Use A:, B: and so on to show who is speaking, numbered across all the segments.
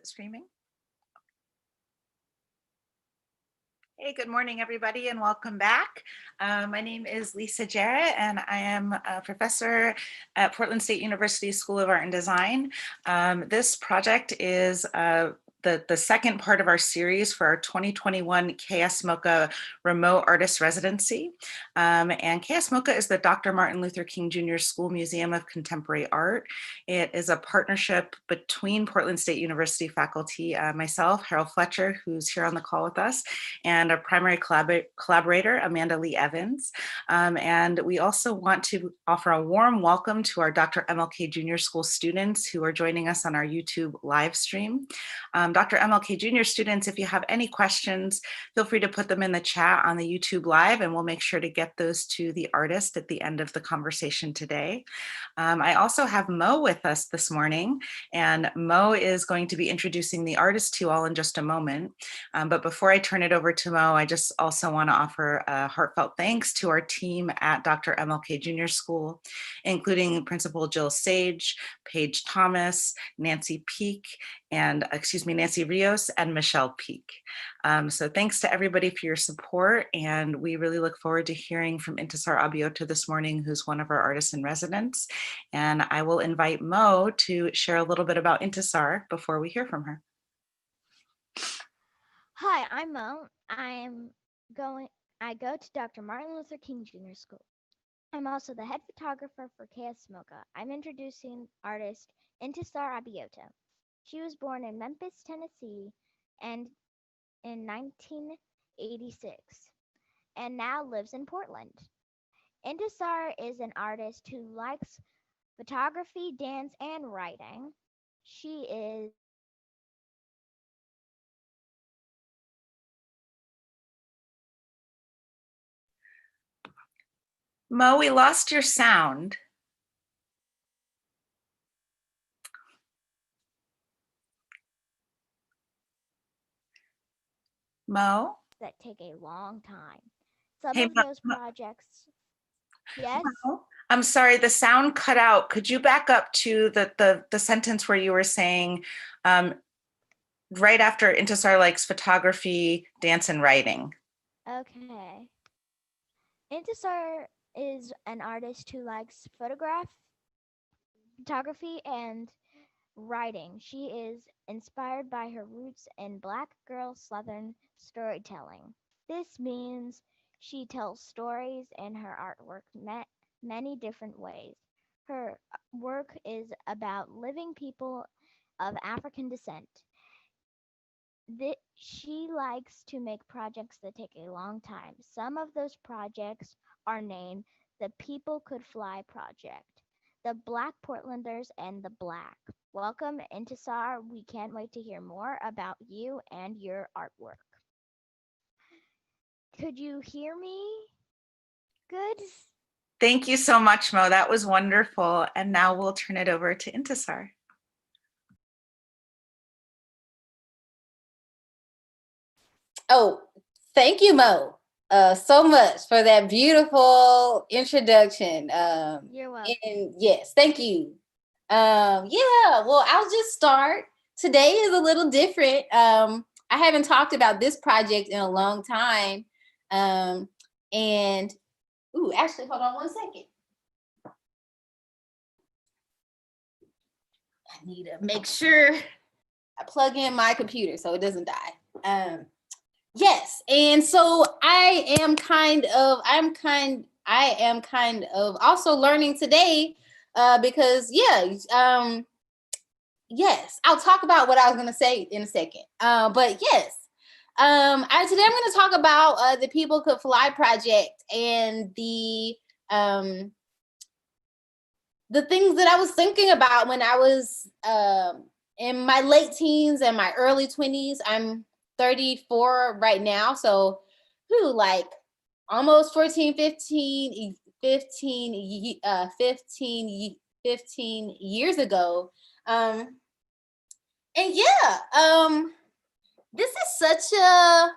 A: Streaming. Hey, good morning, everybody, and welcome back. My name is Lisa Jarrett, and I am a professor at Portland State University School of Art and Design. This project is the second part of our series for our 2021 KSMoCA Remote Artist Residency. And KSMoCA is the Dr. Martin Luther King Jr School Museum of Contemporary Art. It is a partnership between Portland State University faculty, myself, Harrell Fletcher, who's here on the call with us, and our primary collaborator, Amanda Lee Evans. And we also want to offer a warm welcome to our Dr. MLK Jr School students who are joining us on our YouTube live stream. Dr. MLK Jr students, if you have any questions, feel free to put them in the chat on the YouTube live, and we'll make sure to get those to the artist at the end of the conversation today. I also have Mo with us this morning, and Mo is going to be introducing the artist to you all in just a moment. But before I turn it over to Mo, I just also want to offer a heartfelt thanks to our team at Dr. MLK Jr School, including Principal Jill Sage, Paige Thomas, Nancy Rios, and Michelle Peak. So thanks to everybody for your support, and we really look forward to hearing from Intisar Abioto this morning, who's one of our artists in residence. And I will invite Mo to share a little bit about Intisar before we hear from her.
B: Hi, I'm Mo. I go to Dr. Martin Luther King Jr School. I'm also the head photographer for KSMoCA. I'm introducing artist Intisar Abioto. She was born in Memphis, Tennessee, and in 1986, and now lives in Portland. Intisar is an artist who likes photography, dance, and writing. She is
A: Mo, we lost your sound. Mo?
B: that take a long time. Some
A: Hey,
B: of those projects, yes?
A: Mo? I'm sorry, the sound cut out. Could you back up to the sentence where you were saying right after Intisar likes photography, dance, and writing?
B: Okay. Intisar is an artist who likes photography, and writing. She is inspired by her roots in Black girl Southern storytelling. This means she tells stories in her artwork many different ways. Her work is about living people of African descent. She likes to make projects that take a long time. Some of those projects are named the People Could Fly Project, the Black Portlanders, and the Black. Welcome, Intisar. We can't wait to hear more about you and your artwork. Could you hear me? Good.
A: Thank you so much, Mo. That was wonderful. And now we'll turn it over to Intisar.
C: Oh, thank you, Mo, so much for that beautiful introduction.
B: You're welcome.
C: And yes, thank you. Yeah, well, I'll just start. Today is a little different. I haven't talked about this project in a long time. And, ooh, actually, hold on one second. I need to make sure I plug in my computer so it doesn't die. Yes, and so I am kind of also learning today because yes, I'll talk about what I was gonna say in a second. But yes, today I'm gonna talk about the People Could Fly project and the things that I was thinking about when I was in my late teens and my early 20s. I'm 34 right now, so like almost 15 years ago. And yeah, this is such a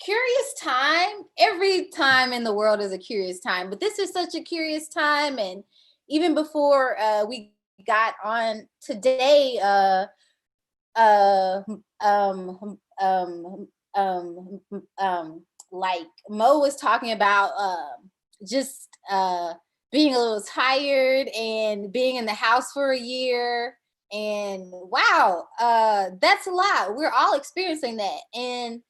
C: curious time. Every time in the world is a curious time, but this is such a curious time. And even before we got on today, like Mo was talking about, just being a little tired and being in the house for a year. And wow, that's a lot. We're all experiencing that. And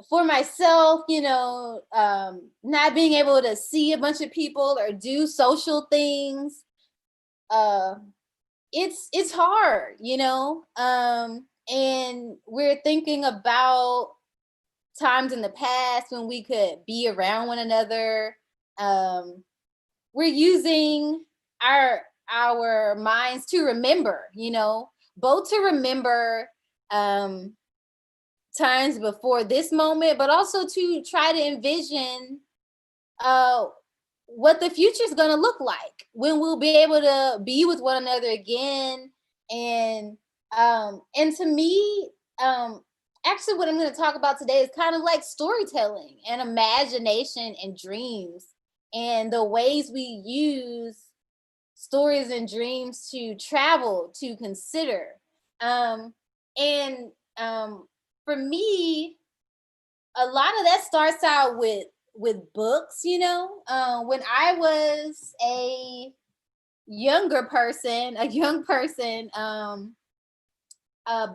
C: for myself, you know, not being able to see a bunch of people or do social things, it's hard, you know. And we're thinking about times in the past when we could be around one another. We're using our minds to remember, you know, both to remember times before this moment, but also to try to envision what the future is going to look like when we'll be able to be with one another again. And to me, actually what I'm going to talk about today is kind of like storytelling and imagination and dreams, and the ways we use stories and dreams to travel, to consider. For me, a lot of that starts out with books, you know. When I was a young person,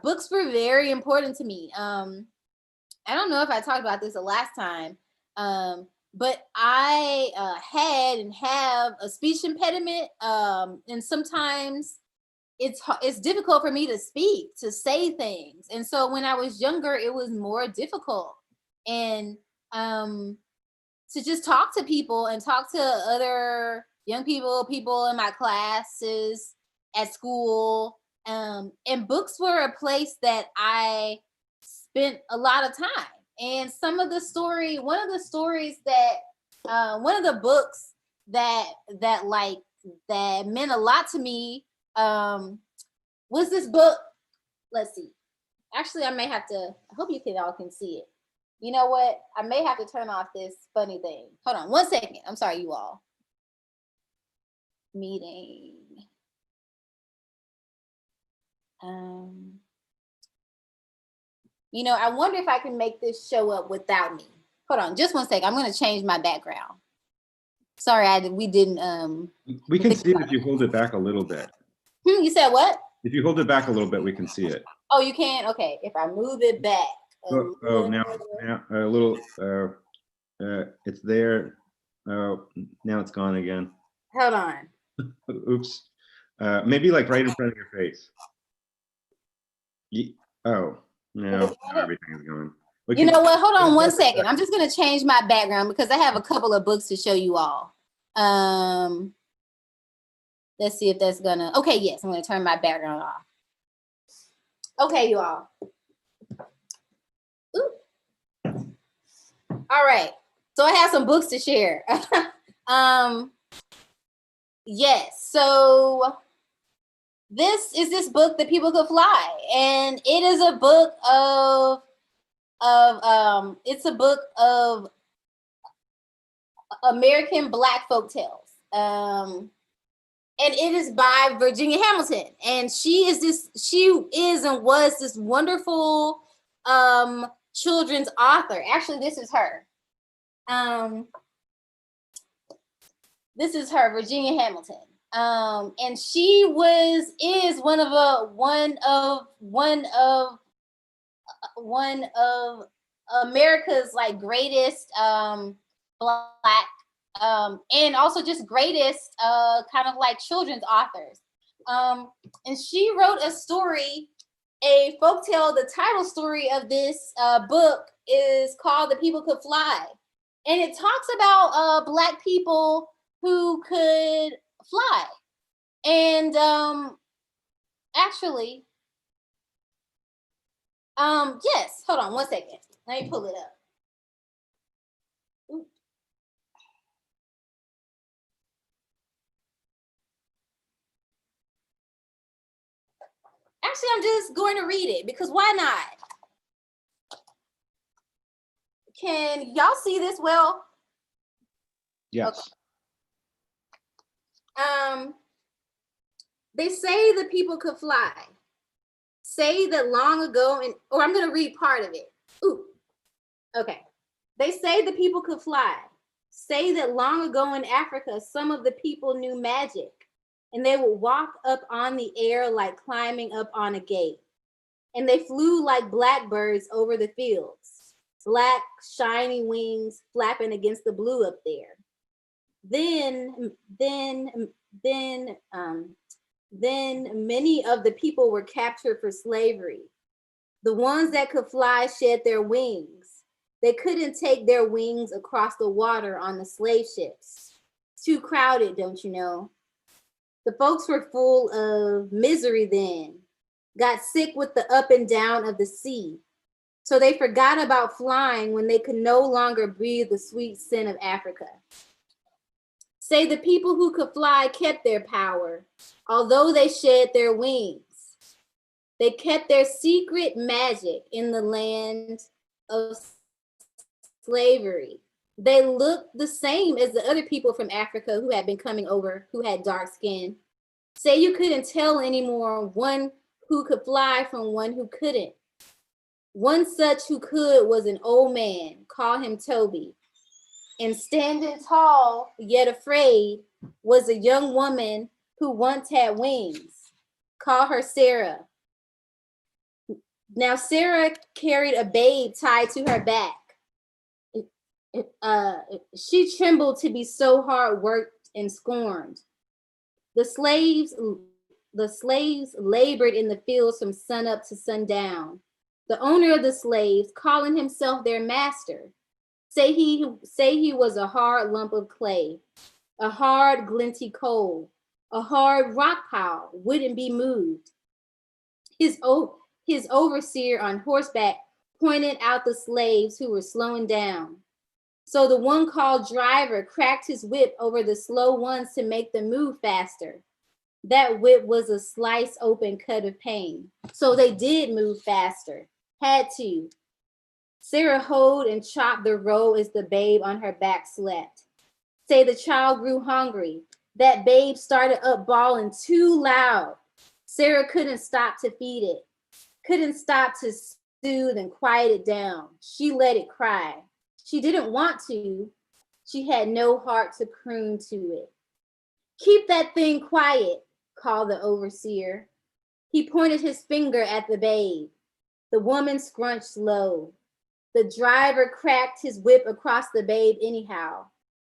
C: books were very important to me. I don't know if I talked about this the last time, but I had and have a speech impediment, and sometimes it's difficult for me to speak, to say things. And so when I was younger, it was more difficult. And to just talk to people and talk to other young people in my classes at school. And books were a place that I spent a lot of time. And one of the books that meant a lot to me was this book. Let's see. Actually, I hope you all can see it. You know what? I may have to turn off this funny thing. Hold on 1 second. I'm sorry, you all. Meeting. You know, I wonder if I can make this show up without me. Hold on, just 1 second. I'm going to change my background. Sorry, we didn't.
D: We can see it if you hold it back a little bit.
C: You said what?
D: If you hold it back a little bit, we can see it.
C: Oh, you can? Okay, if I move it back.
D: Now a little, it's there. Oh, now it's gone again.
C: Hold on.
D: Oops. Maybe like right in front of your face. Oh, no, everything is going.
C: You know what? Hold on 1 second. I'm just going to change my background because I have a couple of books to show you all. Let's see if that's gonna. Okay, yes, I'm going to turn my background off. Okay, you all. Ooh. All right. So I have some books to share. Yes. So this book, The People Could Fly, and it is a book of American Black folktales. And it is by Virginia Hamilton, and she is and was this wonderful children's author. Actually, this is her. This is her, Virginia Hamilton. And she is one of America's like greatest Black and also just greatest kind of like children's authors. And she wrote a folktale. The title story of this book is called The People Could Fly. And it talks about Black people who could fly. And actually, yes, hold on 1 second. Let me pull it up. Actually, I'm just going to read it because why not? Can y'all see this well?
D: Yes.
C: Okay. They say the people could fly. say that long ago, or I'm going to read part of it. Ooh, okay. They say the people could fly. Say that long ago in Africa, some of the people knew magic, and they would walk up on the air like climbing up on a gate. And they flew like blackbirds over the fields, black, shiny wings flapping against the blue up there. Then many of the people were captured for slavery. The ones that could fly shed their wings. They couldn't take their wings across the water on the slave ships. Too crowded, don't you know? The folks were full of misery then, got sick with the up and down of the sea. So they forgot about flying when they could no longer breathe the sweet scent of Africa. Say the people who could fly kept their power, although they shed their wings. They kept their secret magic in the land of slavery. They looked the same as the other people from Africa who had been coming over, who had dark skin. Say you couldn't tell anymore one who could fly from one who couldn't. One such who could was an old man, call him Toby. And standing tall, yet afraid, was a young woman who once had wings. Call her Sarah. Now Sarah carried a babe tied to her back. She trembled to be so hard worked and scorned. The slaves labored in the fields from sunup to sundown. The owner of the slaves, calling himself their master, say he was a hard lump of clay, a hard glinty coal, a hard rock pile, wouldn't be moved. His overseer on horseback pointed out the slaves who were slowing down. So the one called driver cracked his whip over the slow ones to make them move faster. That whip was a slice open cut of pain. So they did move faster, had to. Sarah hoed and chopped the row as the babe on her back slept. Say the child grew hungry. That babe started up bawling too loud. Sarah couldn't stop to feed it, couldn't stop to soothe and quiet it down. She let it cry. She didn't want to. She had no heart to croon to it. Keep that thing quiet, called the overseer. He pointed his finger at the babe. The woman scrunched low. The driver cracked his whip across the babe anyhow.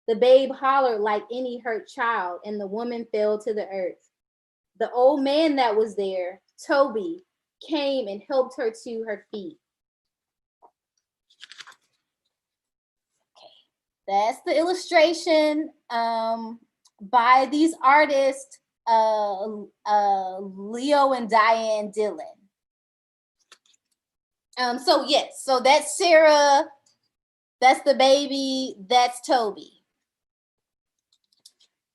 C: The babe hollered like any hurt child, and the woman fell to the earth. The old man that was there, Toby, came and helped her to her feet. That's the illustration by these artists, Leo and Diane Dillon. So yes, so that's Sarah, that's the baby, that's Toby.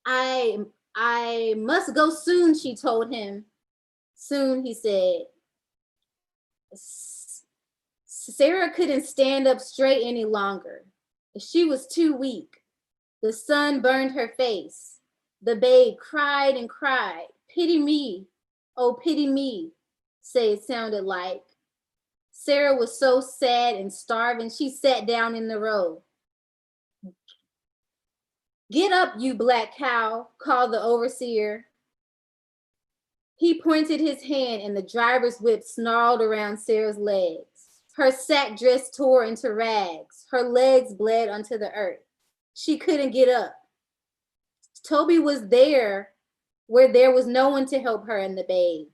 C: I must go soon, she told him. Soon, he said. Sarah couldn't stand up straight any longer. She was too weak. The sun burned her face. The babe cried and cried. Pity me, oh, pity me, say it sounded like. Sarah was so sad and starving, she sat down in the road. Get up, you black cow, called the overseer. He pointed his hand and the driver's whip snarled around Sarah's legs. Her sack dress tore into rags. Her legs bled onto the earth. She couldn't get up. Toby was there where there was no one to help her and the babe.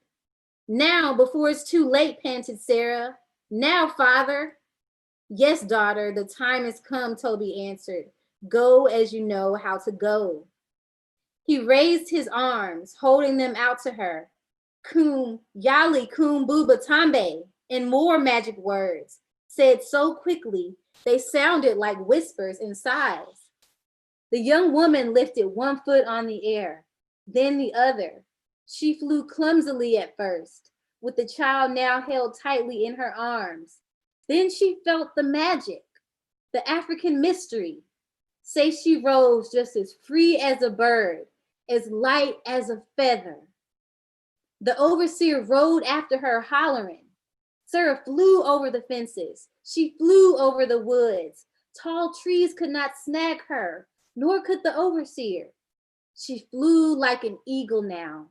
C: Now, before it's too late, panted Sarah. Now, father. Yes, daughter, the time has come, Toby answered. Go as you know how to go. He raised his arms, holding them out to her. Kum, Yali, Kum, Buba, Tambe, and more magic words, said so quickly they sounded like whispers and sighs. The young woman lifted one foot on the air, then the other. She flew clumsily at first, with the child now held tightly in her arms. Then she felt the magic, the African mystery. Say she rose just as free as a bird, as light as a feather. The overseer rode after her, hollering. Sarah flew over the fences. She flew over the woods. Tall trees could not snag her, nor could the overseer. She flew like an eagle now,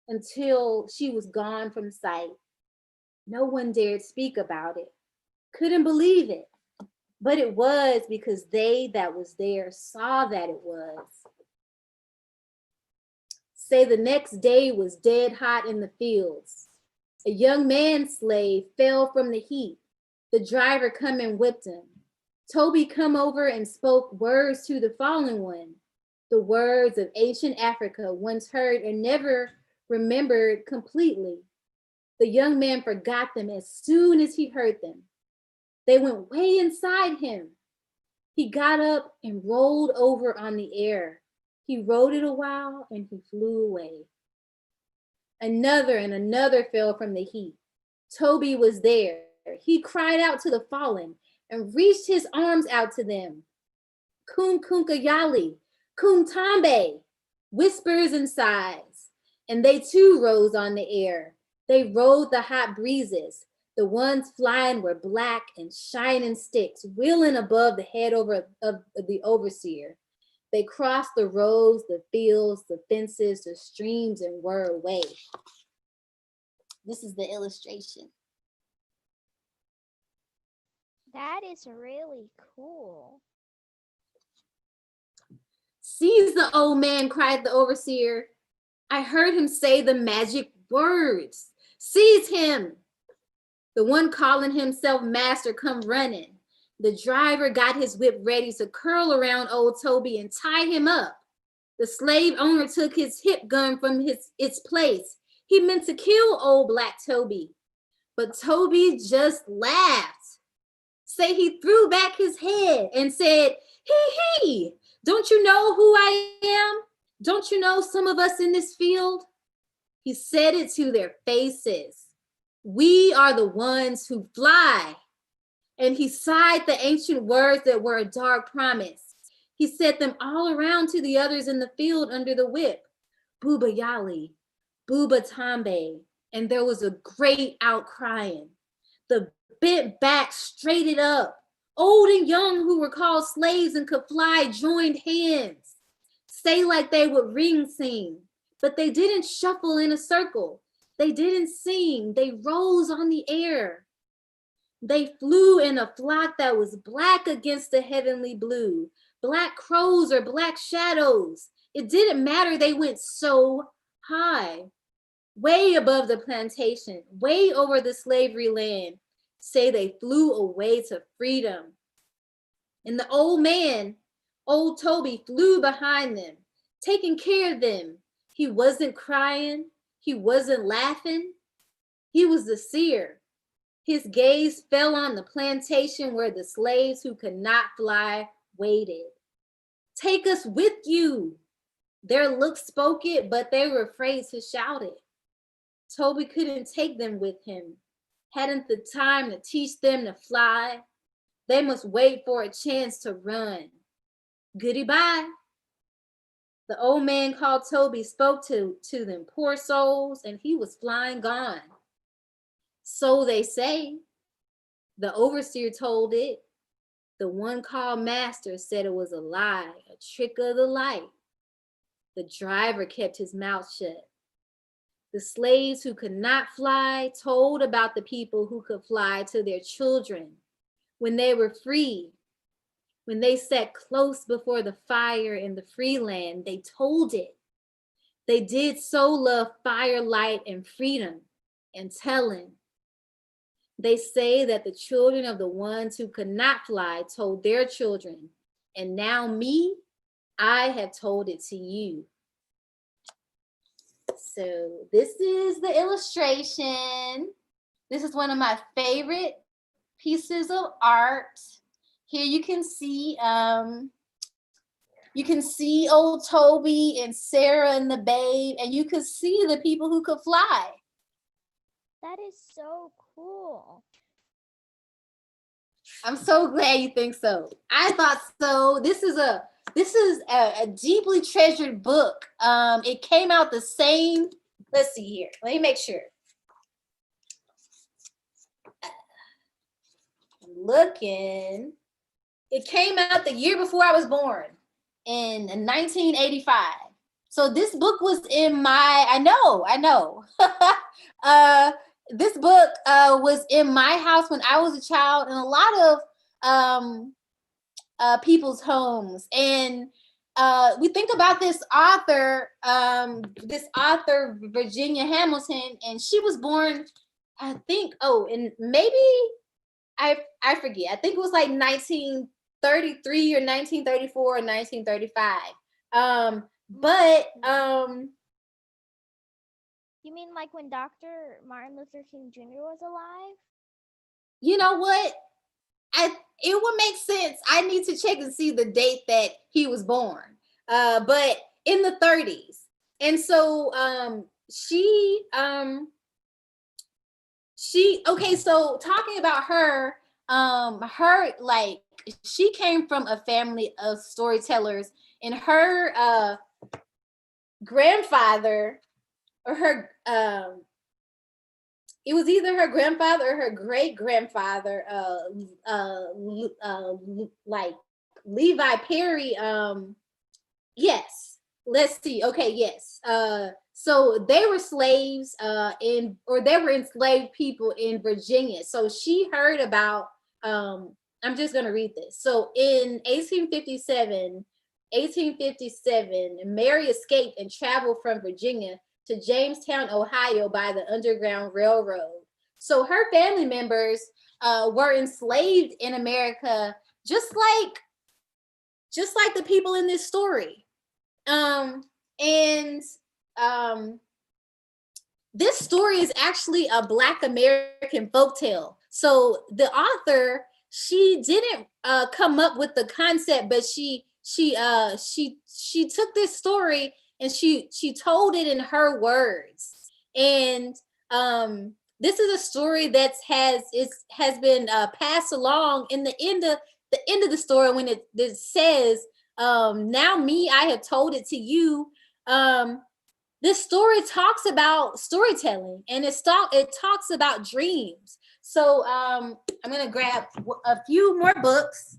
C: until she was gone from sight. No one dared speak about it, couldn't believe it, but it was because they that was there saw that it was. Say the next day was dead hot in the fields. A young man slave fell from the heat. The driver come and whipped him. Toby come over and spoke words to the fallen one, the words of ancient Africa, once heard and never remembered completely. The young man forgot them as soon as he heard them. They went way inside him. He got up and rolled over on the air. He rode it a while and he flew away. Another and another fell from the heat. Toby was there. He cried out to the fallen and reached his arms out to them. Kum kunkayali, kum tambe, whispers and sighs. And they too rose on the air. They rode the hot breezes. The ones flying were black and shining sticks, wheeling above the head of the overseer. They crossed the roads, the fields, the fences, the streams, and were away. This is the illustration.
B: That is really cool.
C: Seize the old man, cried the overseer. I heard him say the magic words. Seize him. The one calling himself master come running. The driver got his whip ready to curl around old Toby and tie him up. The slave owner took his hip gun from its place. He meant to kill old black Toby, but Toby just laughed. Say he threw back his head and said, hee, don't you know who I am? Don't you know some of us in this field? He said it to their faces. We are the ones who fly. And he sighed the ancient words that were a dark promise. He said them all around to the others in the field under the whip. Booba Yali, Booba Tambe. And there was a great outcrying. The bent back straightened up. Old and young who were called slaves and could fly joined hands. Say like they would ring sing, but they didn't shuffle in a circle. They didn't sing, they rose on the air. They flew in a flock that was black against the heavenly blue, black crows or black shadows. It didn't matter, they went so high, way above the plantation, way over the slavery land. Say they flew away to freedom. And the old man, old Toby, flew behind them, taking care of them. He wasn't crying, he wasn't laughing. He was the seer. His gaze fell on the plantation where the slaves who could not fly waited. Take us with you. Their looks spoke it, but they were afraid to shout it. Toby couldn't take them with him, hadn't the time to teach them to fly. They must wait for a chance to run. Goodbye. The old man called Toby, spoke to them, poor souls, and he was flying gone. So they say. The overseer told it. The one called master said it was a lie, a trick of the light. The driver kept his mouth shut. The slaves who could not fly told about the people who could fly to their children when they were free. When they sat close before the fire in the free land, they told it. They did so love fire, light, and freedom, and telling. They say that the children of the ones who could not fly told their children, and now me, I have told it to you. So this is the illustration. This is one of my favorite pieces of art. Here you can see old Toby and Sarah and the babe, and you can see the people who could fly.
B: That is so cool.
C: I'm so glad you think so. I thought so. This is a deeply treasured book. It came out the same let's see here. Let me make sure. Looking. It came out the year before I was born in 1985. So this book was in my, I know. This book was in my house when I was a child, and a lot of people's homes. And we think about this author, Virginia Hamilton, and she was born, I think, and maybe I forget. I think it was like 1933 or 1934 or 1935.
B: You mean like when Dr. Martin Luther King Jr. was alive?
C: You know what? It would make sense. I need to check and see the date that he was born. But in the 30s. And so okay, so talking about her, like, she came from a family of storytellers, and her grandfather, or her it was either her grandfather or her great grandfather, like Levi Perry. Yes, let's see. Okay, yes. So they were slaves, they were enslaved people in Virginia. So she heard about, I'm just gonna read this. So in 1857, Mary escaped and traveled from Virginia to Jamestown, Ohio by the Underground Railroad. So her family members were enslaved in America, just like the people in this story. This story is actually a Black American folktale. So the author, she didn't come up with the concept, but she took this story and she told it in her words. And this is a story that has been passed along. In the end of the story, when it says, now me, I have told it to you. This story talks about storytelling, and it talks about dreams. So I'm gonna grab a few more books.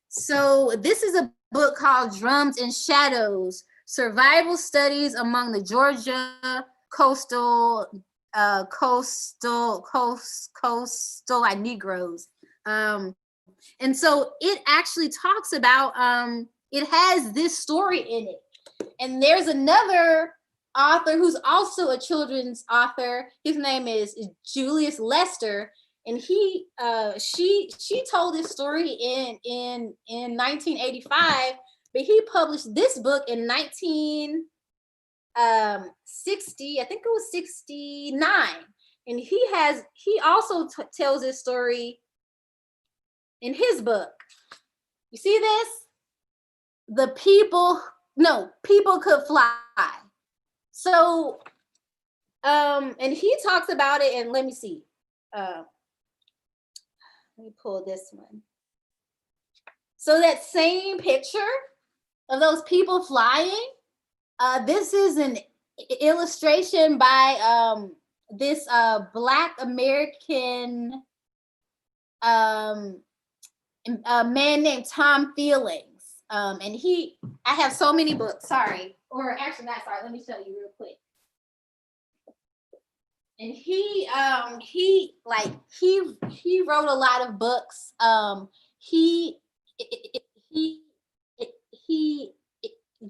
C: So this is a book called Drums and Shadows: Survival Studies Among the Georgia Coastal Negroes. And so it actually talks about, it has this story in it. And there's another author who's also a children's author. His name is Julius Lester. And she told this story in 1985, but he published this book in 1960, I think it was 69. And he also tells this story in his book. You see this? People could fly. So, and he talks about it, and let me see. Let me pull this one. So that same picture of those people flying, this is an illustration by this Black American a man named Tom Feelings. And I have so many books, sorry. Or actually not sorry, let me show you real quick. And he wrote a lot of books. He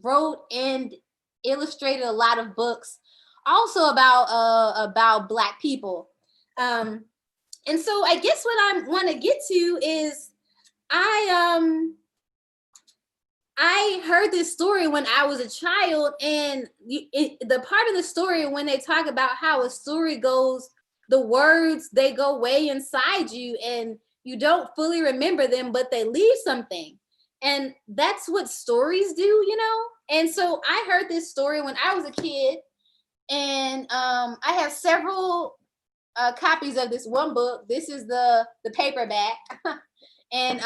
C: wrote and illustrated a lot of books, also about Black people. And so I guess what I want to get to is, I heard this story when I was a child, and the part of the story when they talk about how a story goes, the words, they go way inside you and you don't fully remember them, but they leave something. And that's what stories do, you know? And so I heard this story when I was a kid, and I have several copies of this one book. This is the paperback. And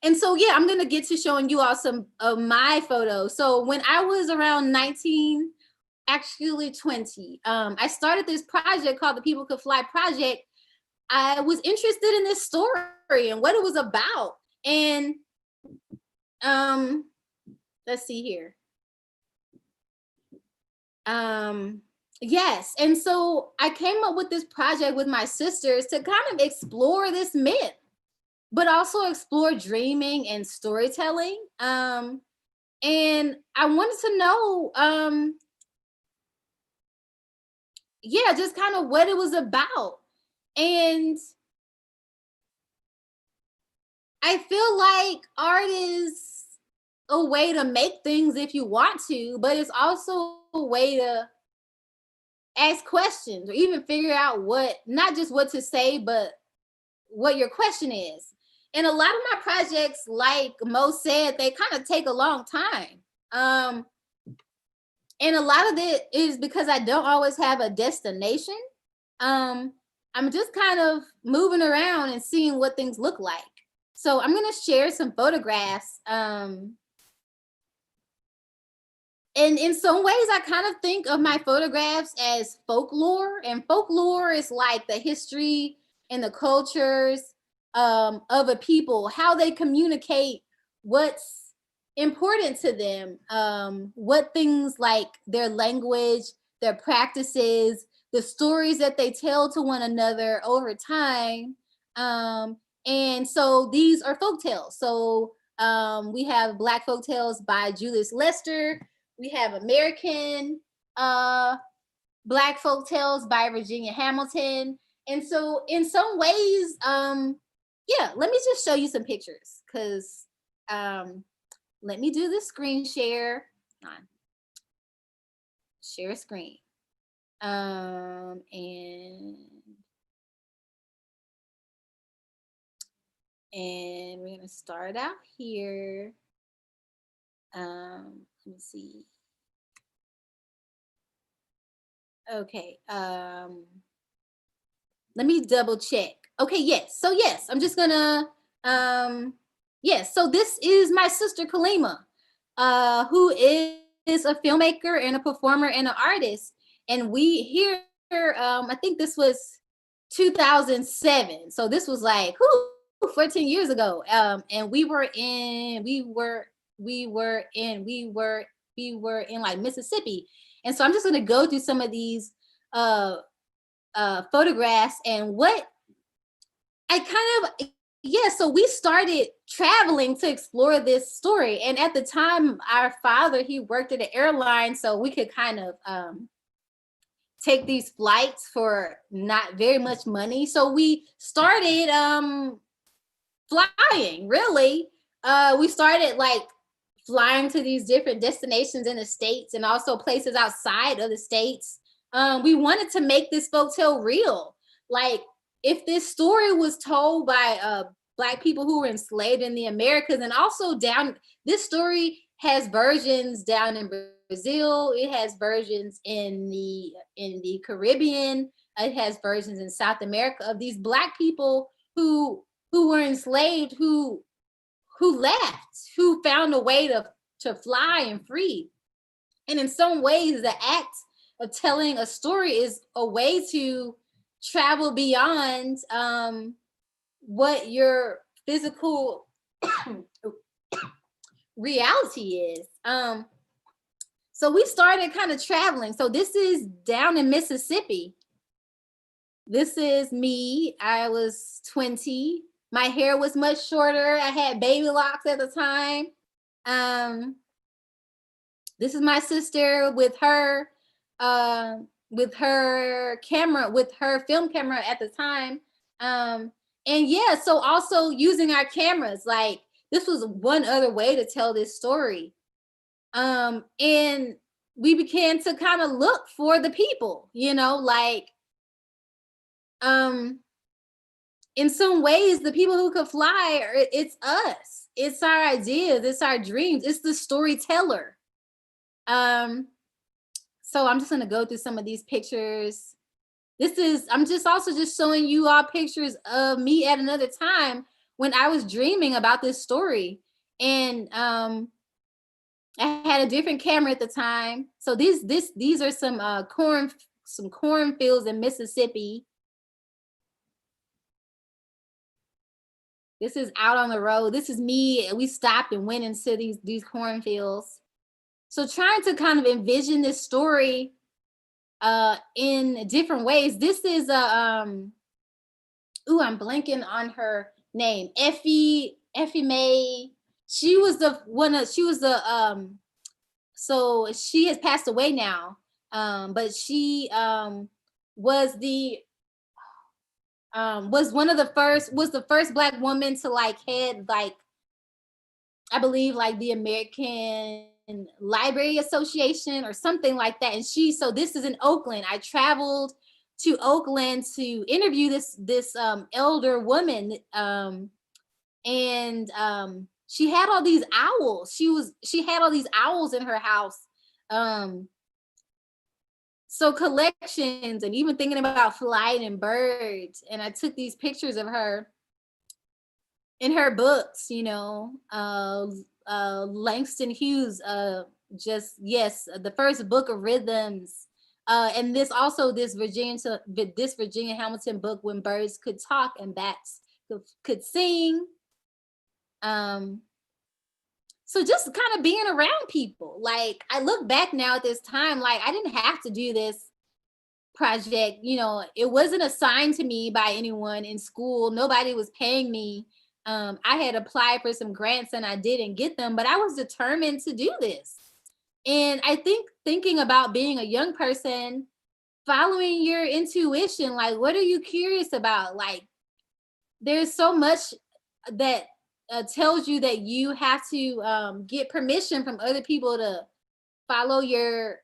C: And so, yeah, I'm going to get to showing you all some of my photos. So when I was around 19, actually 20, I started this project called the People Could Fly Project. I was interested in this story and what it was about. And let's see here. Yes, and so I came up with this project with my sisters to kind of explore this myth, but also explore dreaming and storytelling. And I wanted to know, yeah, just kind of what it was about. And I feel like art is a way to make things if you want to, but it's also a way to ask questions or even figure out what, not just what to say, but what your question is. And a lot of my projects, like Mo said, they kind of take a long time. And a lot of it is because I don't always have a destination. I'm just kind of moving around and seeing what things look like. So I'm gonna share some photographs. And in some ways, I kind of think of my photographs as folklore, and folklore is like the history and the cultures of a people, how they communicate what's important to them, what things like their language, their practices, the stories that they tell to one another over time. And so these are folk tales. So we have Black folk tales by Julius Lester. We have American Black folk tales by Virginia Hamilton. And so in some ways, yeah, let me just show you some pictures, because let me do the screen share. Share a screen. And we're gonna start out here. Let me see. Okay, let me double check. Okay, yes. So yes, I'm just gonna, yes. So this is my sister Kalima, who is a filmmaker and a performer and an artist. And we here, I think this was 2007. So this was like, 14 years ago. And we were in like Mississippi. And so I'm just gonna go through some of these photographs and what I kind of, yeah, so we started traveling to explore this story. And at the time, our father, he worked at an airline, so we could kind of take these flights for not very much money. So we started flying, really. We started like flying to these different destinations in the States and also places outside of the States. We wanted to make this folktale real. Like, if this story was told by Black people who were enslaved in the Americas, and also this story has versions down in Brazil, it has versions in the Caribbean, it has versions in South America of these Black people who were enslaved, who left, who found a way to fly and free. And in some ways, the act of telling a story is a way to travel beyond what your physical reality is. So we started kind of traveling. So this is down in Mississippi. This is me. I was 20. My hair was much shorter. I had baby locks at the time. This is my sister with her camera, with her film camera at the time. And yeah, so also using our cameras, like this was one other way to tell this story. And we began to kind of look for the people, you know, like, in some ways, the people who could fly, it's us. It's our ideas, it's our dreams, it's the storyteller. So I'm just gonna go through some of these pictures. I'm just also just showing you all pictures of me at another time when I was dreaming about this story. And I had a different camera at the time. So these are some cornfields in Mississippi. This is out on the road. This is me. We stopped and went into these cornfields. So trying to kind of envision this story in different ways. This is I'm blanking on her name. Effie May. She was so she has passed away now. But she was the first Black woman to like head like, I believe like the American Library Association or something like that. And so this is in Oakland. I traveled to Oakland to interview this elder woman. She had all these owls. She had all these owls in her house. So collections, and even thinking about flight and birds. And I took these pictures of her in her books, you know, Langston Hughes, the first book of rhythms. And this Virginia Hamilton book, When Birds Could Talk and Bats Could Sing. So just kind of being around people. Like, I look back now at this time, like I didn't have to do this project, you know, it wasn't assigned to me by anyone in school. Nobody was paying me. I had applied for some grants and I didn't get them, but I was determined to do this. And I think thinking about being a young person, following your intuition, like, what are you curious about? Like, there's so much that tells you that you have to get permission from other people to follow your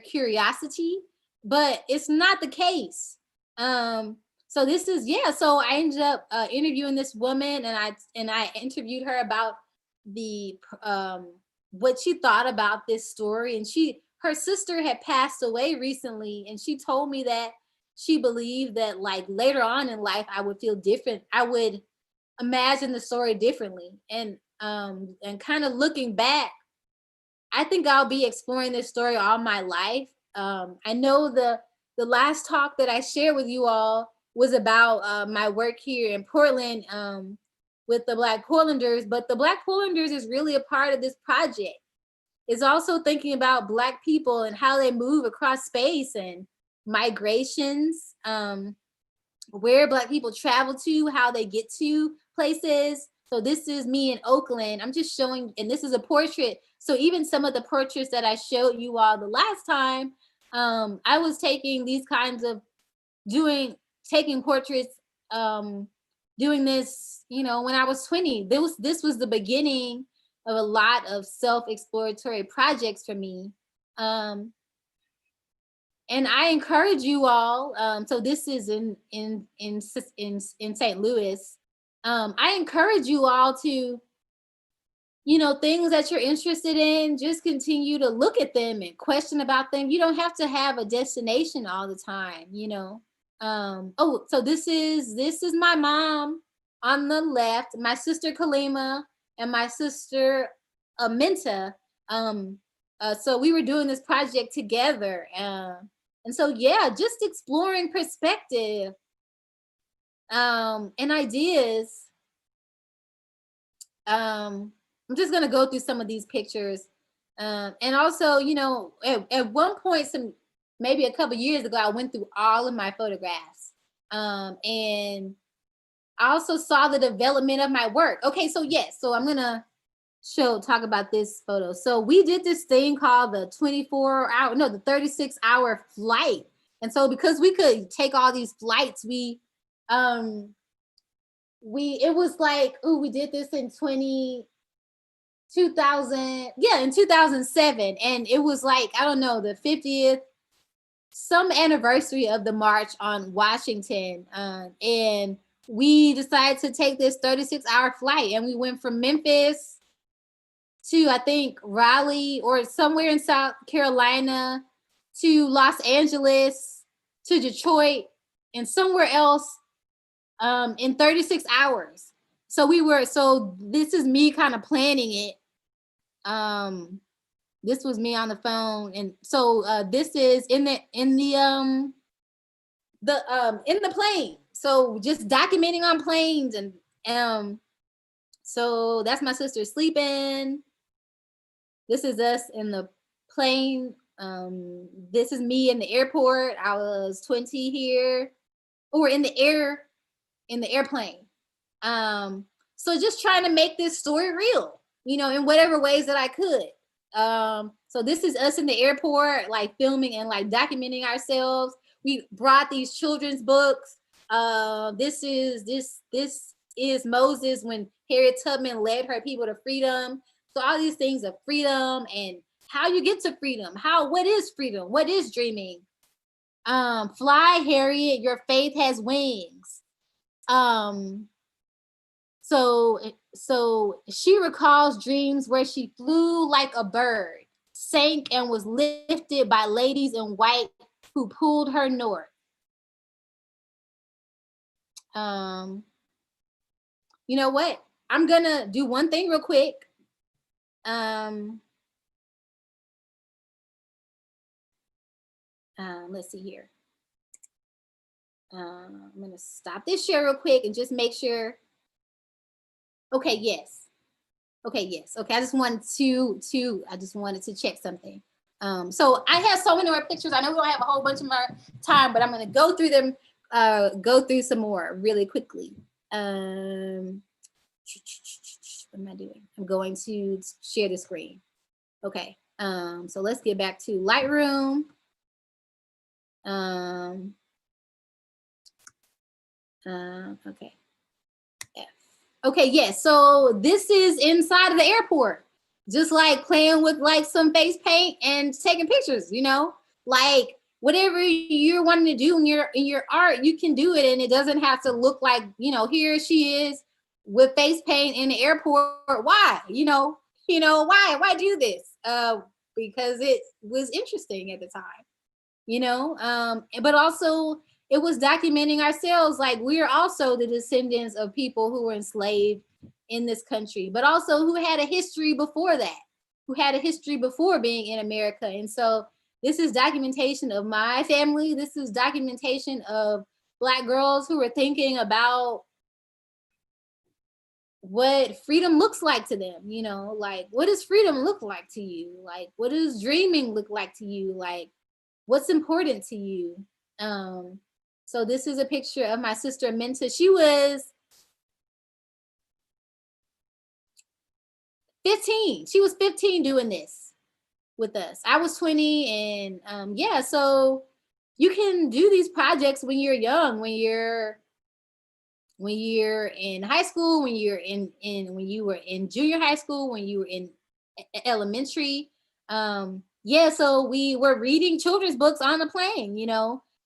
C: curiosity, but it's not the case. So this is, so I ended up interviewing this woman, and I interviewed her about the what she thought about this story. And her sister had passed away recently, and she told me that she believed that like later on in life I would feel different. I would imagine the story differently. And kind of looking back, I think I'll be exploring this story all my life. I know the last talk that I shared with you all was about my work here in Portland with the Black Portlanders, but the Black Portlanders is really a part of this project. It's also thinking about Black people and how they move across space and migrations, where Black people travel to, how they get to places. So this is me in Oakland. I'm just showing, and this is a portrait. So even some of the portraits that I showed you all the last time, I was taking these kinds of taking portraits, doing this, you know, when I was 20. This was the beginning of a lot of self-exploratory projects for me. And I encourage you all, so this is in St. Louis. I encourage you all to, you know, things that you're interested in, just continue to look at them and question about them. You don't have to have a destination all the time, you know. So this is my mom on the left, my sister Kalima, and my sister Minta. So we were doing this project together. And so, just exploring perspective and ideas. I'm just gonna go through some of these pictures. And also, you know, at one point, maybe a couple years ago, I went through all of my photographs. And I also saw the development of my work. Okay, so so I'm gonna talk about this photo. So we did this thing called the 36-hour flight. And so because we could take all these flights, it was like, we did this in 2007. And it was like, I don't know, the 50th, some anniversary of the March on Washington. And we decided to take this 36-hour flight, and we went from Memphis to, I think, Raleigh or somewhere in South Carolina, to Los Angeles, to Detroit, and somewhere else in 36 hours. So this is me kind of planning it. This was me on the phone. And so this is in the plane. So just documenting on planes, and so that's my sister sleeping. This is us in the plane. This is me in the airport. I was 20 here, or in the airplane. So just trying to make this story real, in whatever ways that I could. So this is us in the airport, like filming and like documenting ourselves. We brought these children's books. This is Moses when Harriet Tubman led her people to freedom. So all these things of freedom and how you get to freedom. What is freedom? What is dreaming? Fly, Harriet, your faith has wings. So she recalls dreams where she flew like a bird, sank and was lifted by ladies in white who pulled her north. You know what? I'm gonna do one thing real quick. Let's see here. I'm gonna stop this share real quick and just make sure. Okay, yes. Okay, I just wanted to check something. So I have so many more pictures. I know we don't have a whole bunch of more time, but I'm gonna go through them, go through some more really quickly. What am I doing? I'm going to share the screen. Okay, so let's get back to Lightroom. Okay. Okay, yes. So this is inside of the airport, just like playing with like some face paint and taking pictures, like whatever you're wanting to do in your art, you can do it, and it doesn't have to look like, here she is with face paint in the airport. Why? Why do this? Because it was interesting at the time, but also it was documenting ourselves, like we are also the descendants of people who were enslaved in this country, but also who had a history before that, who had a history before being in America. And so this is documentation of my family. This is documentation of Black girls who were thinking about what freedom looks like to them, like what does freedom look like to you? Like what does dreaming look like to you? Like what's important to you? So this is a picture of my sister Minta. She was 15. She was 15 doing this with us. I was 20, and yeah, so you can do these projects when you're young, when you're in high school, when you were in junior high school, when you were in elementary. Yeah, so we were reading children's books on the plane,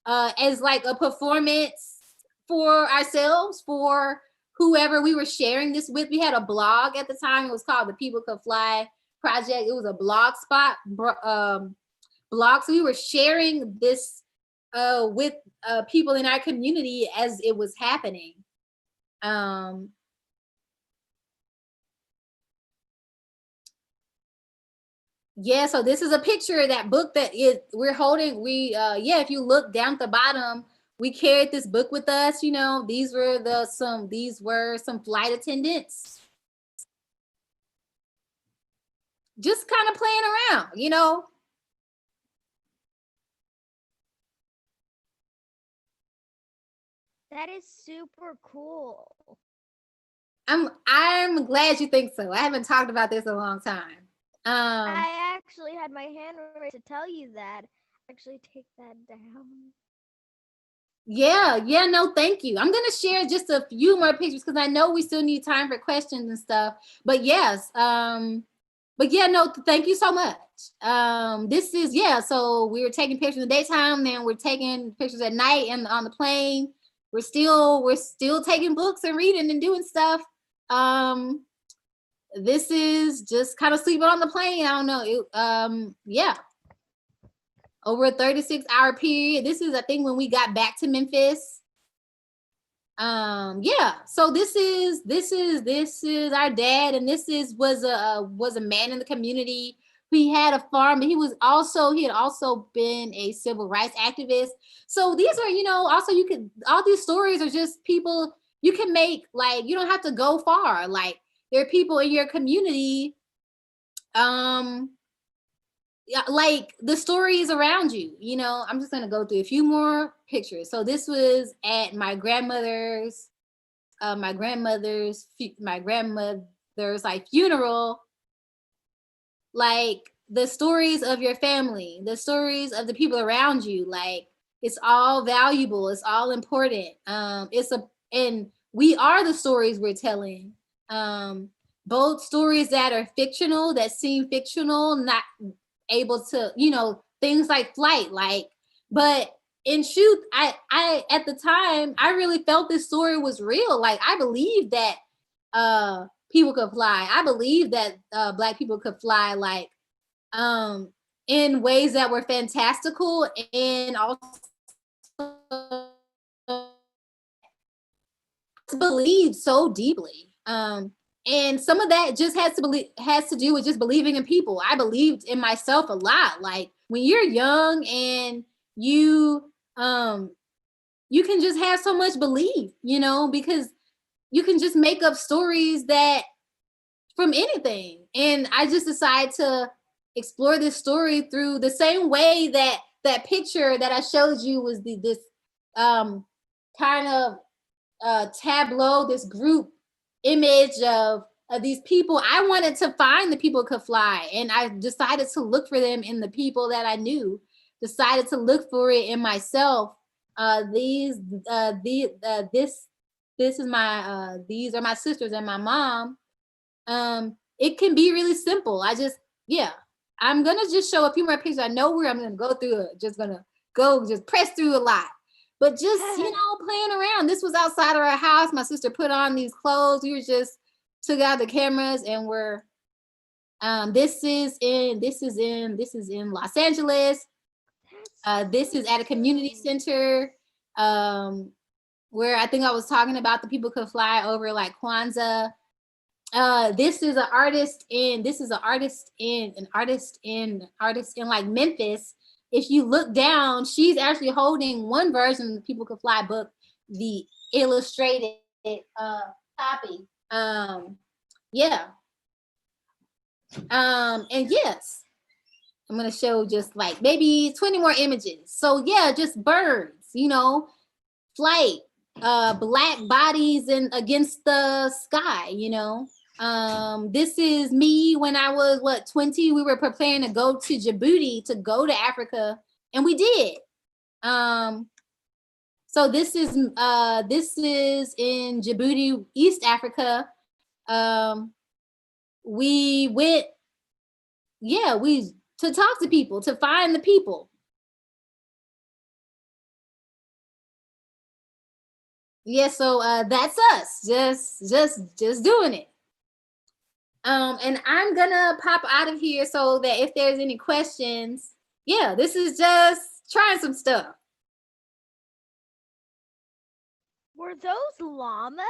C: as like a performance for ourselves, for whoever we were sharing this with. We had a blog at the time. It was called the People Could Fly Project. It was a blog spot blog. So we were sharing this with people in our community as it was happening. Yeah, so this is a picture of that book that we're holding. If you look down at the bottom, we carried this book with us. These were some flight attendants, just kind of playing around.
B: That is super cool.
C: I'm glad you think so. I haven't talked about this in a long time.
B: I actually had my hand raised to tell you that. Actually, take that down.
C: Yeah, no, thank you. I'm gonna share just a few more pictures because I know we still need time for questions and stuff. But yes, but yeah, no, thank you so much. This is, so we were taking pictures in the daytime, then we're taking pictures at night and on the plane. We're still taking books and reading and doing stuff. This is just kind of sleeping on the plane. I don't know. Yeah. Over a 36-hour period. This is, I think, when we got back to Memphis. Yeah, so this is our dad, and was a man in the community. He had a farm, but he had also been a civil rights activist. So these are, also all these stories are just people you can make, like, you don't have to go far. Like, there are people in your community, yeah, like the stories around you, I'm just gonna go through a few more pictures. So this was at my grandmother's like funeral. Like, the stories of your family, the stories of the people around you, like, it's all valuable, it's all important. And we are the stories we're telling. Both stories that are fictional, that seem fictional, not able to, things like flight, like, but in truth, I at the time, I really felt this story was real. Like, I believed that people could fly. I believed that Black people could fly, like, in ways that were fantastical, and also believed so deeply. And some of that just has to do with just believing in people. I believed in myself a lot. Like, when you're young and you can just have so much belief, because you can just make up stories that from anything. And I just decided to explore this story through the same way that picture that I showed you was this kind of tableau, this group image of these people. I wanted to find the people who could fly, and I decided to look for them in the people that I knew, decided to look for it in myself. This is these are my sisters and my mom. It can be really simple. I'm gonna just show a few more pictures. I know where I'm gonna go through it. Just press through a lot. But just, playing around. This was outside of our house. My sister put on these clothes. We were just took out the cameras, and we're this is in Los Angeles. This is at a community center, where I think I was talking about the people could fly over, like, Kwanzaa. This is an artist in like Memphis. If you look down, she's actually holding one version of the People Could Fly book, the illustrated copy. Yeah. And yes, I'm gonna show just like maybe 20 more images. So yeah, just birds, flight, Black bodies against the sky, This is me when I was 20. We were preparing to go to Djibouti, to go to Africa, and we did. So this is in Djibouti, East Africa. We went, to talk to people, to find the people. Yeah, so that's us, just doing it. And I'm gonna pop out of here so that if there's any questions, this is just trying some stuff.
B: Were those llamas?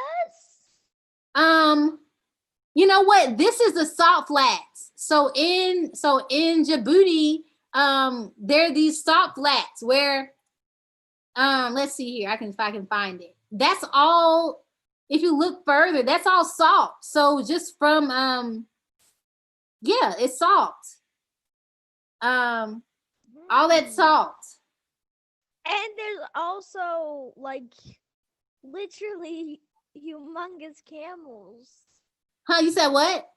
C: You know what? This is the salt flats. So in Djibouti, there are these salt flats where, let's see here. If I can find it. That's all. If you look further, that's all salt. So just from, it's salt. All that salt.
B: And there's also, like, literally humongous camels.
C: Huh? You said what?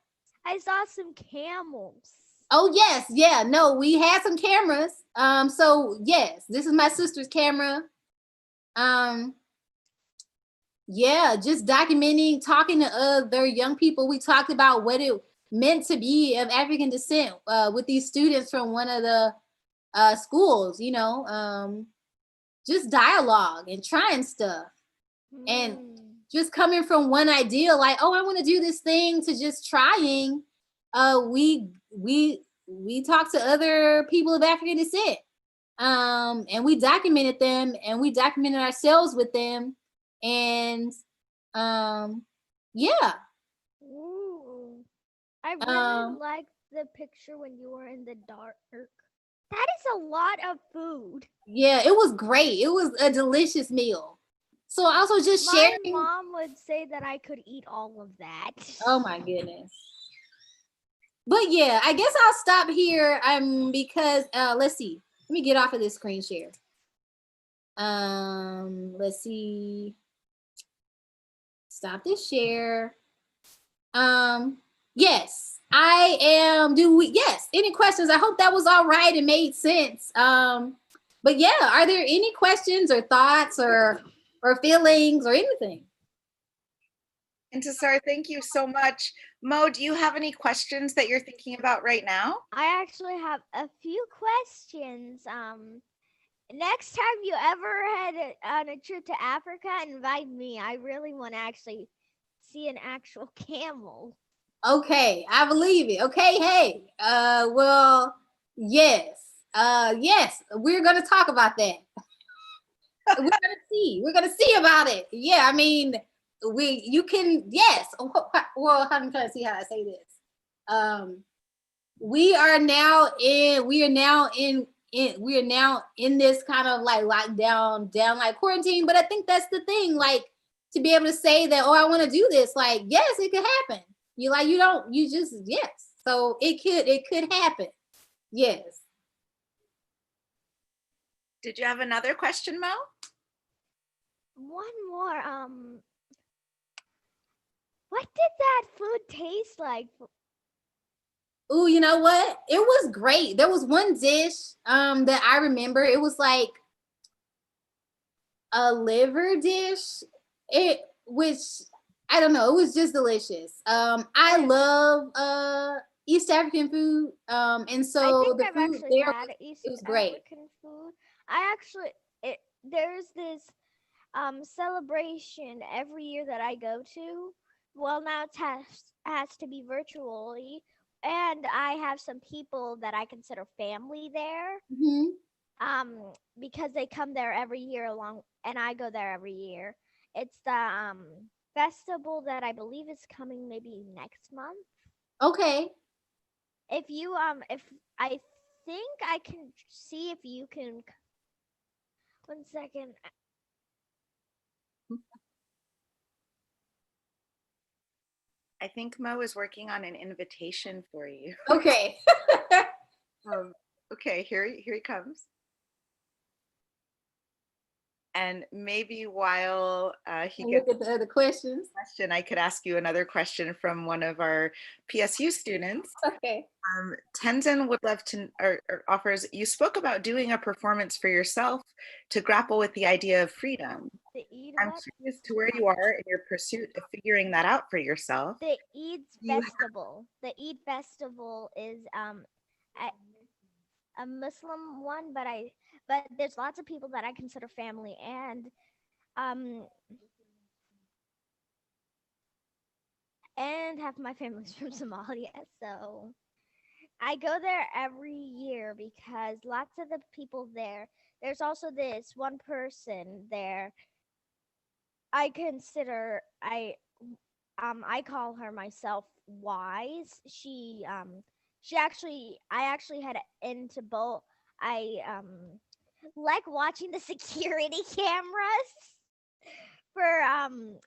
B: I saw some camels.
C: Oh yes, yeah. No, we had some cameras. So yes, this is my sister's camera. Just documenting, talking to other young people. We talked about what it meant to be of African descent with these students from one of the schools, just dialogue and trying stuff. And just coming from one idea, like, oh, I want to do this thing, to just trying. We talked to other people of African descent, and we documented them, and we documented ourselves with them. And yeah.
B: Ooh. I really
C: Um,
B: like the picture when you were in the dark. That is a lot of food.
C: yeah, it was great. It was a delicious meal. So also just
B: My
C: sharing.
B: mom would say that I could eat all of that.
C: Oh my goodness. But yeah, I guess I'll stop here. Because let's see. Let me get off of this screen share. Let's see. Stop this share. Yes, I am. Yes, any questions? I hope that was all right and made sense. But yeah, are there any questions or thoughts or feelings or anything?
A: Intisar, thank you so much. Mo, do you have any questions that you're thinking about right now?
B: I actually have a few questions. Next time you ever head on a trip to Africa, invite me. I really want to actually see an actual camel.
C: Okay, I believe it. Okay, hey. Well, yes. Yes, we're gonna talk about that. We're gonna see. We're gonna see about it. Yeah, I mean, you can, yes. Well, I'm trying to see how I say this. We are now in this kind of like lockdown, down like quarantine. But I think that's the thing, like to be able to say that, oh, I want to do this. Like, yes, it could happen. Yes. So it could happen. Yes.
A: Did you have another question, Mo?
B: One more. What did that food taste like?
C: Ooh, you know what? It was great. There was one dish that I remember. It was like a liver dish. Which I don't know, it was just delicious. I love East African food. And so
B: I think
C: the
B: I've
C: food
B: actually
C: there
B: had East
C: was great.
B: African food. There's this celebration every year that I go to. Well, now it has to be virtually, and I have some people that I consider family there.
C: Mhm.
B: Because they come there every year along, and I go there every year. It's the festival that I believe is coming maybe next month.
C: Okay.
B: If I think I can see if you can. 1 second.
A: I think Mo is working on an invitation for you.
C: Okay.
A: Okay, here he comes. And maybe while he
C: Look
A: gets
C: at the other questions.
A: a question, I could ask you another question from one of our PSU students.
C: Okay.
A: Tenzin would love to, or offers, you spoke about doing a performance for yourself to grapple with the idea of freedom.
B: The Eid
A: I'm
B: what?
A: curious to where you are in your pursuit of figuring that out for yourself.
B: The Eid
A: You
B: festival. The Eid festival is a Muslim one, but there's lots of people that I consider family, um and half my family's from Somalia, so I go there every year because lots of the people there. There's also this one person there. I consider I call her myself wise. I actually had into both. I like watching the security cameras for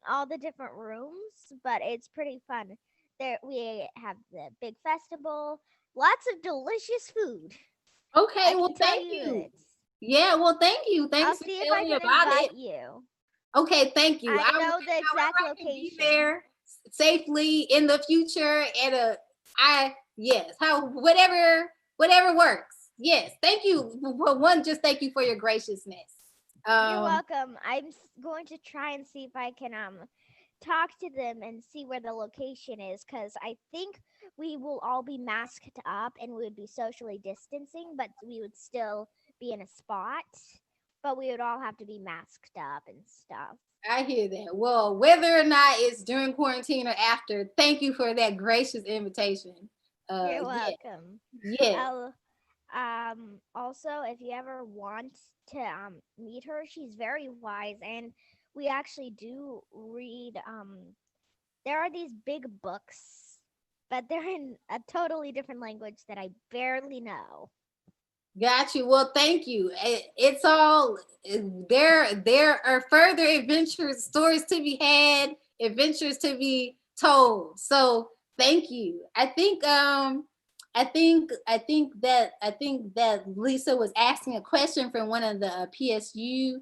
B: all the different rooms, but it's pretty fun. There we have the big festival, lots of delicious food.
C: Okay,
B: I
C: well
B: can tell
C: thank
B: you
C: you.
B: it's.
C: Yeah, well thank you.
B: I'll
C: Thanks for
B: see if I
C: telling me
B: can
C: about
B: invite
C: it.
B: you.
C: Okay, thank you.
B: I know the exact
C: however I can be
B: location.
C: there safely in the future whatever works. Yes, thank you. For one, just thank you for your graciousness.
B: You're welcome. I'm going to try and see if I can talk to them and see where the location is, because I think we will all be masked up and we would be socially distancing, but we would still be in a spot. But we would all have to be masked up and stuff.
C: I hear that. Well, whether or not it's during quarantine or after, thank you for that gracious invitation.
B: You're welcome.
C: Yeah.
B: Also, if you ever want to meet her, she's very wise, and we actually do read. There are these big books, but they're in a totally different language that I barely know.
C: Got you. Well, thank you. It's all there are further adventures, stories to be had, adventures to be told. So thank you. I think that Lisa was asking a question from one of the PSU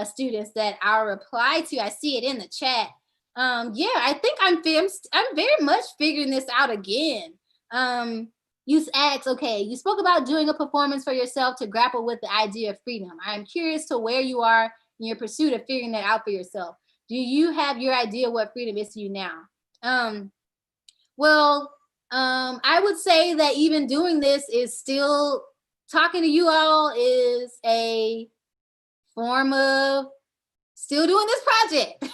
C: students that I'll reply to. I see it in the chat. Yeah, I think I'm very much figuring this out again. You asked, okay, you spoke about doing a performance for yourself to grapple with the idea of freedom. I am curious to where you are in your pursuit of figuring that out for yourself. Do you have your idea what freedom is to you now? I would say that even doing this is still, talking to you all is a form of still doing this project.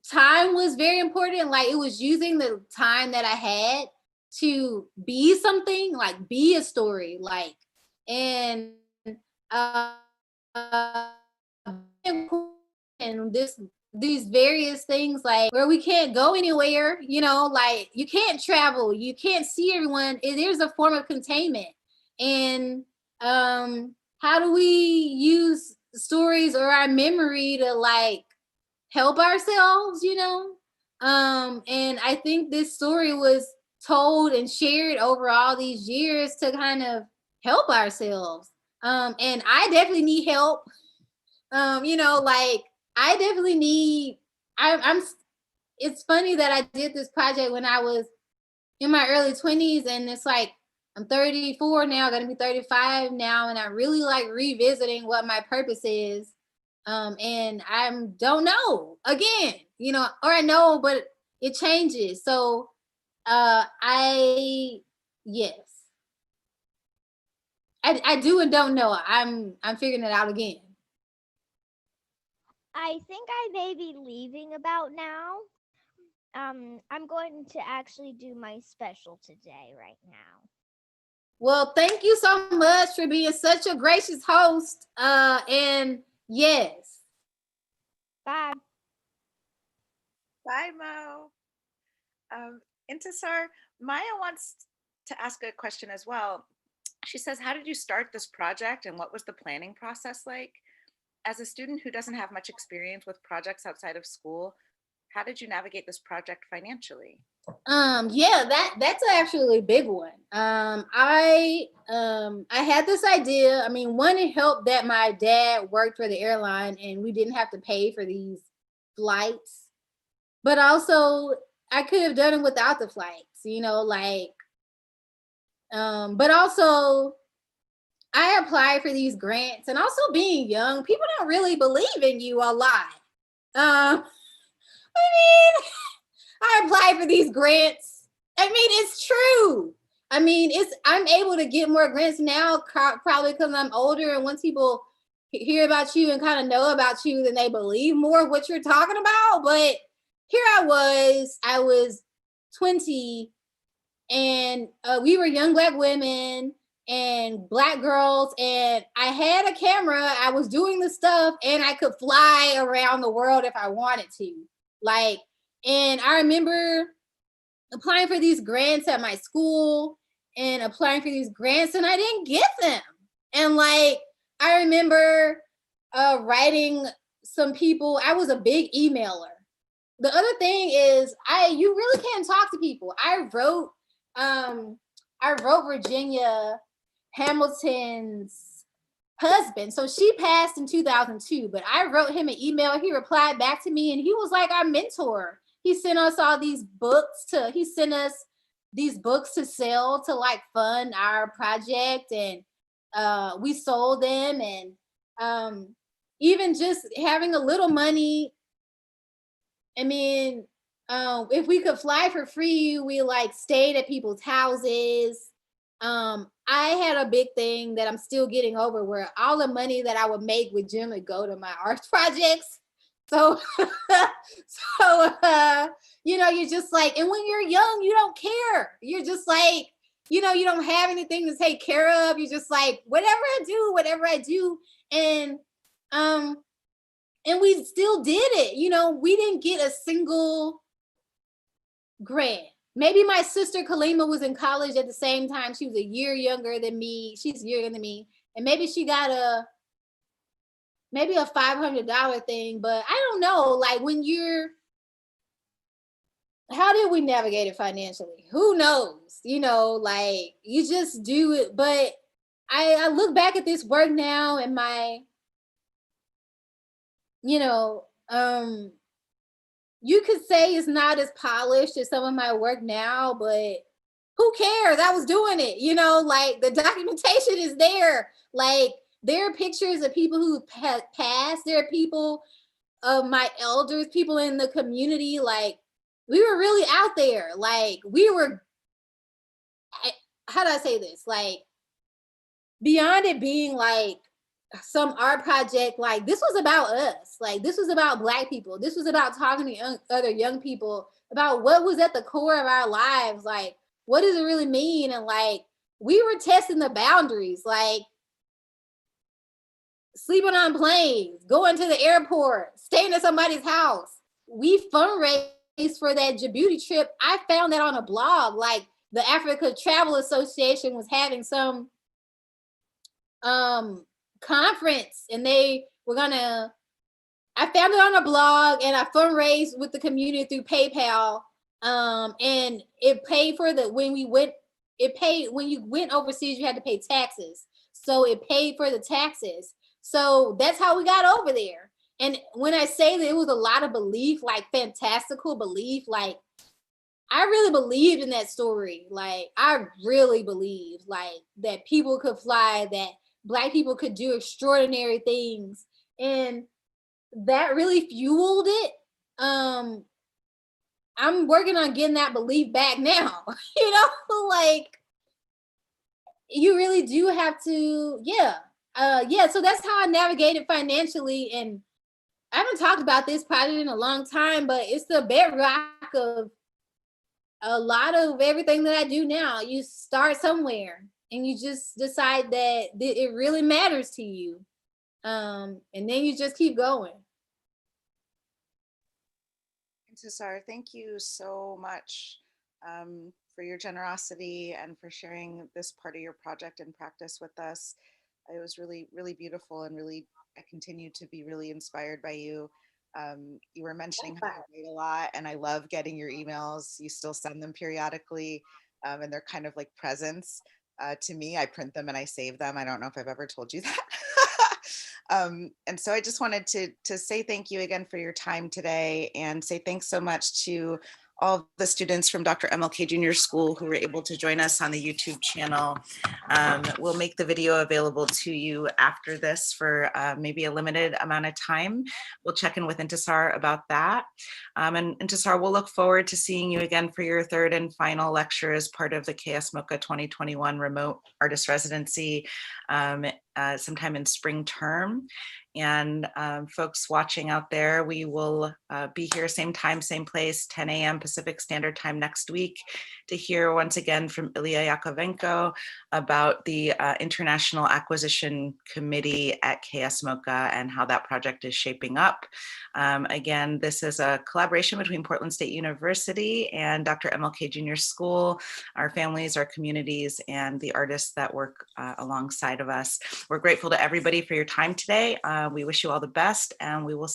C: Time was very important. Like, it was using the time that I had to be something, like be a story, like, and and these various things, like where we can't go anywhere, like you can't travel, you can't see everyone. There's a form of containment. And how do we use stories or our memory to like help ourselves, and I think this story was told and shared over all these years to kind of help ourselves. And I definitely need help. Like I definitely need, I'm it's funny that I did this project when I was in my early 20s, and it's like I'm 34 now, gonna be 35 now, and I'm really like revisiting what my purpose is. And I don't know again, or I know, but it changes. So yes, I do and don't know. I'm figuring it out again.
B: I think I may be leaving about now. I'm going to actually do my special today right now.
C: Well, thank you so much for being such a gracious host. And yes.
B: Bye.
A: Bye, Mo. Intisar, Maya wants to ask a question as well. She says, how did you start this project and what was the planning process like? As a student who doesn't have much experience with projects outside of school, how did you navigate this project financially?
C: Yeah, that's actually a big one. I had this idea. I mean, one, it helped that my dad worked for the airline and we didn't have to pay for these flights. But also I could have done it without the flights, but also I applied for these grants, and also being young, people don't really believe in you a lot. I mean, I applied for these grants. I mean, it's true. I mean, I'm able to get more grants now, probably because I'm older, and once people hear about you and kind of know about you, then they believe more of what you're talking about. But here I was 20, and we were young Black women and Black girls, and I had a camera, I was doing the stuff, and I could fly around the world if I wanted to. Like, and I remember applying for these grants at my school and applying for these grants, and I didn't get them. And like, I remember writing some people. I was a big emailer. The other thing is, you really can't talk to people. I wrote Virginia Hamilton's husband. So she passed in 2002, but I wrote him an email. He replied back to me, and he was like our mentor. He sent us all these books to sell to like fund our project, and we sold them. And even just having a little money, I mean, if we could fly for free, we like stayed at people's houses. I had a big thing that I'm still getting over, where all the money that I would make would generally go to my art projects. So, you're just like, and when you're young, you don't care. You're just like, you know, you don't have anything to take care of. You're just like, whatever I do. And we still did it. You know, we didn't get a single grant. Maybe my sister Kalima was in college at the same time. She was a year younger than me. She's a year younger than me. And maybe she got maybe a $500 thing, but I don't know. Like how did we navigate it financially? Who knows? You know, like you just do it. But I look back at this work now and my, you know, you could say it's not as polished as some of my work now, but who cares? I was doing it, you know, like the documentation is there. Like there are pictures of people who passed. There are people of my elders, people in the community. Like we were really out there. Like we were, how do I say this? Like beyond it being like some art project, like this was about us. Like this was about Black people. This was about talking to other young people about what was at the core of our lives. Like, what does it really mean? And like, we were testing the boundaries, like sleeping on planes, going to the airport, staying at somebody's house. We fundraised for that Djibouti trip. I found that on a blog, like the Africa Travel Association was having some conference and they were gonna, I found it on a blog and I fundraised with the community through PayPal. And it paid for when you went overseas, you had to pay taxes. So it paid for the taxes. So that's how we got over there. And when I say that it was a lot of belief, like fantastical belief, like I really believed in that story. Like I really believed like that people could fly, that Black people could do extraordinary things. And that really fueled it. I'm working on getting that belief back now. You know, like you really do have to, yeah. So that's how I navigated financially. And I haven't talked about this project in a long time, but it's the bedrock of a lot of everything that I do now. You start somewhere and you just decide that it really matters to you. And then you just keep going.
A: Intisar, thank you so much for your generosity and for sharing this part of your project and practice with us. It was really, really beautiful, and really, I continue to be really inspired by you. You were mentioning how you write a lot, and I love getting your emails. You still send them periodically, and they're kind of like presents to me. I print them and I save them. I don't know if I've ever told you that. And so I just wanted to say thank you again for your time today, and say thanks so much to all the students from Dr. MLK Jr School who were able to join us on the YouTube channel. We'll make the video available to you after this for maybe a limited amount of time. We'll check in with Intisar about that. And Intisar, we'll look forward to seeing you again for your third and final lecture as part of the KSMoCA 2021 Remote Artist Residency sometime in spring term. And folks watching out there, we will be here same time, same place, 10 a.m. Pacific Standard Time next week to hear once again from Ilya Yakovenko about the International Acquisition Committee at KSMoCA and how that project is shaping up. Again, this is a collaboration between Portland State University and Dr. MLK Jr School, our families, our communities, and the artists that work alongside of us. We're grateful to everybody for your time today. We wish you all the best, and we will